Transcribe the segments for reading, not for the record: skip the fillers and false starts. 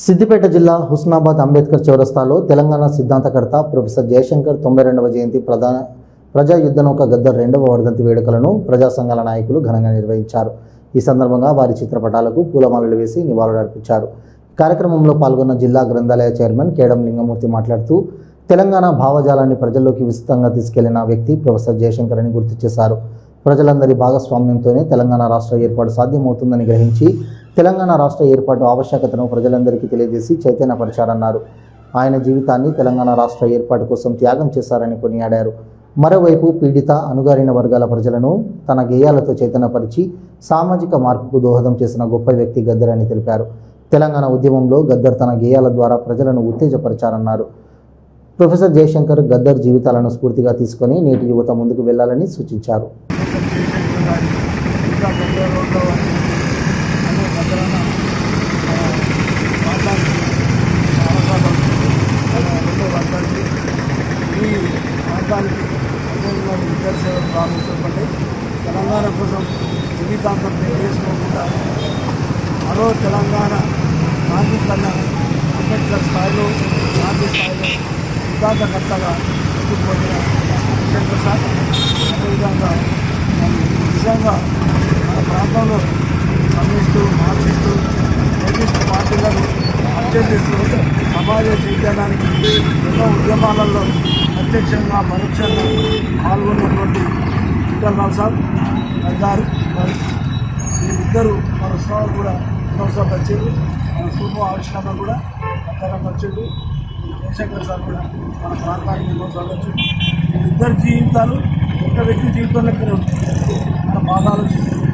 సిద్దిపేట జిల్లా హుస్నాబాద్ అంబేద్కర్ చౌరస్తాలో తెలంగాణ సిద్ధాంతకర్త ప్రొఫెసర్ జయశంకర్ 92వ జయంతి ప్రజా యుద్ధనౌక గద్దర్ 2వ వర్ధంతి వేడుకలను ప్రజా సంఘాల నాయకులు ఘనంగా నిర్వహించారు. ఈ సందర్భంగా వారి చిత్రపటాలకు పూలమాలలు వేసి నివాళులర్పించారు. కార్యక్రమంలో పాల్గొన్న జిల్లా గ్రంథాలయ చైర్మన్ కేడం లింగమూర్తి మాట్లాడుతూ తెలంగాణ భావజాలాన్ని ప్రజల్లోకి విస్తృతంగా తీసుకెళ్లిన వ్యక్తి ప్రొఫెసర్ జయశంకర్ అని గుర్తు చేశారు. ప్రజలందరి భాగస్వామ్యంతోనే తెలంగాణ రాష్ట్ర ఏర్పాటు సాధ్యమవుతుందని గ్రహించి తెలంగాణ రాష్ట్ర ఏర్పాటు ఆవశ్యకతను ప్రజలందరికీ తెలియజేసి చైతన్యపరిచారన్నారు. ఆయన జీవితాన్ని తెలంగాణ రాష్ట్ర ఏర్పాటు కోసం త్యాగం చేశారని కొనియాడారు. మరోవైపు పీడిత అణగారిన వర్గాల ప్రజలను తన గేయాలతో చైతన్యపరిచి సామాజిక మార్పుకు దోహదం చేసిన గొప్ప వ్యక్తి గద్దర్ అని తెలిపారు. తెలంగాణ ఉద్యమంలో గద్దర్ తన గేయాల ద్వారా ప్రజలను ఉత్తేజపరిచారన్నారు. ప్రొఫెసర్ జయశంకర్ గద్దర్ జీవితాలను స్ఫూర్తిగా తీసుకొని నేటి యువత ముందుకు వెళ్లాలని సూచించారు. ఈ ప్రాంతానికి విద్యా సేవలు ప్రారంభించబడ్డాయి. తెలంగాణ కోసం జీవితాంతం చేసుకోకుండా మరో తెలంగాణ గాంధీ కన్నా అంబేద్కర్ స్థాయిలో గాంధీ స్థాయిలో సిద్ధాంతకర్తగా ఎదుర్కొన్న శంకర్ సార్ అదేవిధంగా నిజంగా మన ప్రాంతంలో కమ్యూనిస్టు మార్క్సిస్టు కమ్యూనిస్టు పార్టీలను అత్యధిస్తూ సమాజ చైతన్యానికి ఎన్నో ఉద్యమాలలో ప్రత్యక్షంగా పరోక్షంగా పాల్గొన్నటువంటి ఇంటర్నల్ సార్ గద్దార్ వీళ్ళిద్దరూ మన ఉత్సవాలు కూడా ఎన్నోసార్లు వచ్చేది. మన శుభ ఆవిష్కరణ కూడా గద్దరం వచ్చేది. జయశంకర్ సార్ కూడా మన ప్రాంతానికి ఎన్నోసార్లు వచ్చేది. వీళ్ళిద్దరి జీవితాలు ఒక్క వ్యక్తి జీవితంలోనే ఉంటుంది. మన బాగా ఆలోచిస్తుంది.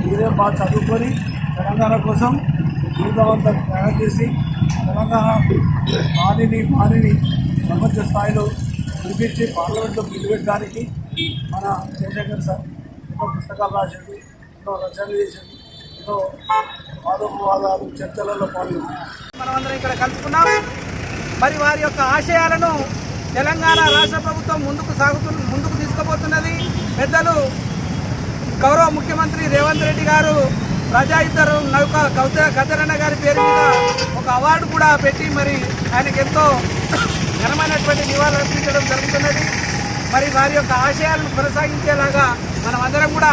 మీరే బాగా చదువుకొని తెలంగాణ కోసం జీవితం అంతా త్యాగం చేసి తెలంగాణ మానిని ప్రపంచ స్థాయిలో వినిపించి పార్లమెంట్లో పిలువెట్టడానికి మన జయశంకర్ సార్ ఎన్నో పుస్తకాలు రాసేది, ఎన్నో రచనలు చేసేది, ఎన్నో వాదోపవాదాలు చర్చలలో పాల్గొన్నారు. మనమందరం ఇక్కడ కలుసుకున్నాం. మరి వారి యొక్క ఆశయాలను తెలంగాణ రాష్ట్ర ప్రభుత్వం ముందుకు తీసుకుపోతున్నది. పెద్దలు గౌరవ ముఖ్యమంత్రి రేవంత్ రెడ్డి గారు ప్రజాయుద్ధ నౌక గద్దరన్న గారి పేరు మీద ఒక అవార్డు కూడా పెట్టి మరి ఆయనకు ఎంతో ఘనమైనటువంటి నివాళులు అర్పించడం జరుగుతున్నది. మరి వారి యొక్క ఆశయాలను కొనసాగించేలాగా మనం అందరం కూడా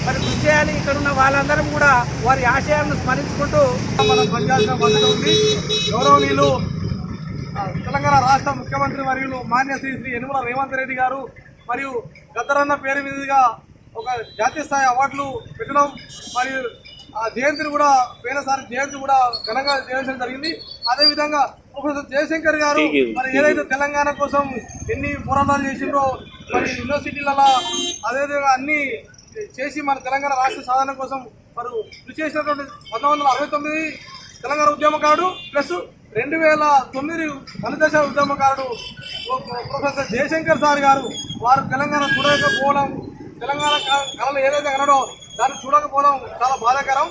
మరి కృషి చేయాలి. ఇక్కడ ఉన్న వాళ్ళందరం కూడా వారి ఆశయాలను స్మరించుకుంటూ మనం పనిచేయాల్సిన బాధ్యత ఉంది. గౌరవనీయులు తెలంగాణ రాష్ట్ర ముఖ్యమంత్రి మరియు మాన్య శ్రీ యనుమల రేవంత్ రెడ్డి గారు మరియు గద్దరన్న పేరు మీదుగా ఒక జాతీయ స్థాయి అవార్డులు పెట్టడం మరియు ఆ జయంతిని కూడా పోయినసారి జయంతి కూడా ఘనంగా చేయించడం జరిగింది. అదేవిధంగా ప్రొఫెసర్ జయశంకర్ గారు మరి ఏదైతే తెలంగాణ కోసం ఎన్ని పోరాటాలు చేసిండ్రో మరి యూనివర్సిటీలలో అదేవిధంగా అన్ని చేసి మన తెలంగాణ రాష్ట్ర సాధన కోసం మరి కృషి చేసినటువంటి 1969 తెలంగాణ ఉద్యమకారుడు ప్లస్ 2009 వనదశ ఉద్యమకారుడు ప్రొఫెసర్ జయశంకర్ సార్ గారు వారు తెలంగాణ చూడకపోవడం, తెలంగాణ కళలు ఏదైతే కనడో దాన్ని చూడకపోవడం చాలా బాధాకరం.